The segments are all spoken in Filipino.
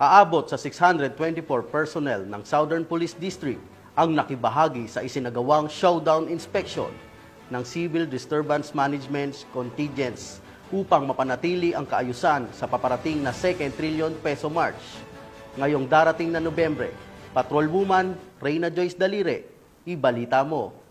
Aabot sa 624 personnel ng Southern Police District ang nakibahagi sa isinagawang showdown inspection ng Civil Disturbance Management Contingents upang mapanatili ang kaayusan sa paparating na 2 trillion peso march. Ngayong darating na Nobyembre, Patrolwoman Reyna Joyce Dalire, ibalita mo.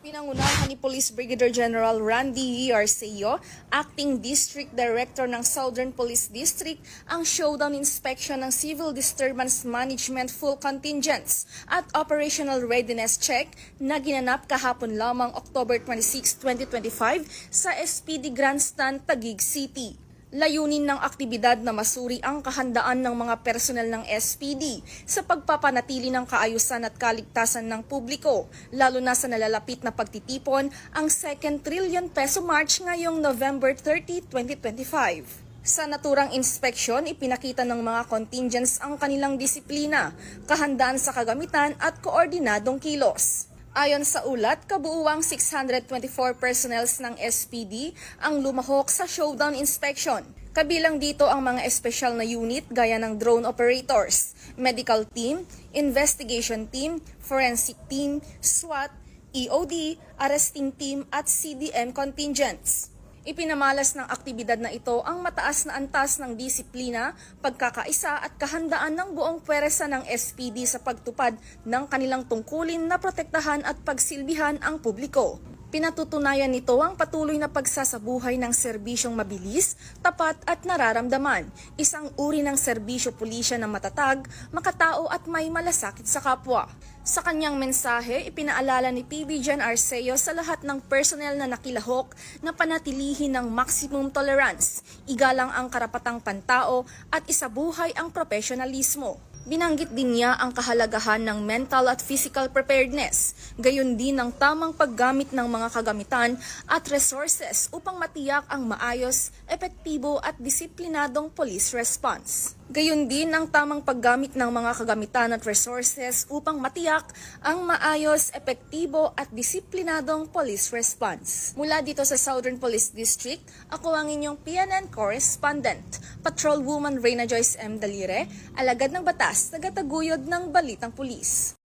Pinangunahan ni Police Brigadier General Randy Arceo, Acting District Director ng Southern Police District, ang showdown inspection ng Civil Disturbance Management Full Contingents at Operational Readiness Check na ginanap kahapon lamang October 26, 2025 sa SPD Grandstand, Taguig City. Layunin ng aktibidad na masuri ang kahandaan ng mga personel ng SPD sa pagpapanatili ng kaayusan at kaligtasan ng publiko, lalo na sa nalalapit na pagtitipon ang 2 trillion peso march ngayong November 30, 2025. Sa naturang inspeksyon, ipinakita ng mga contingents ang kanilang disiplina, kahandaan sa kagamitan at koordinadong kilos. Ayon sa ulat, kabuuang 624 personnels ng SPD ang lumahok sa showdown inspection. Kabilang dito ang mga espesyal na unit gaya ng drone operators, medical team, investigation team, forensic team, SWAT, EOD, arresting team at CDM contingents. Ipinamalas ng aktibidad na ito ang mataas na antas ng disiplina, pagkakaisa at kahandaan ng buong pwersa ng SPD sa pagtupad ng kanilang tungkulin na protektahan at pagsilbihan ang publiko. Pinatutunayan nito ang patuloy na pagsasabuhay ng serbisyong mabilis, tapat at nararamdaman, isang uri ng serbisyo pulisya na matatag, makatao at may malasakit sa kapwa. Sa kanyang mensahe, ipinaalala ni PB Gen. Arceo sa lahat ng personnel na nakilahok na panatilihin ng maximum tolerance, igalang ang karapatang pantao at isabuhay ang profesionalismo. Binanggit din niya ang kahalagahan ng mental at physical preparedness, gayon din ang tamang paggamit ng mga kagamitan at resources upang matiyak ang maayos, epektibo at disiplinadong police response. Gayon din ang tamang paggamit ng mga kagamitan at resources upang matiyak ang maayos, epektibo at disiplinadong police response. Mula dito sa Southern Police District, ako ang inyong PNN correspondent, Patrolwoman Reyna Joyce M. Dalire, alagad ng batas, tagataguyod ng Balitang Pulis.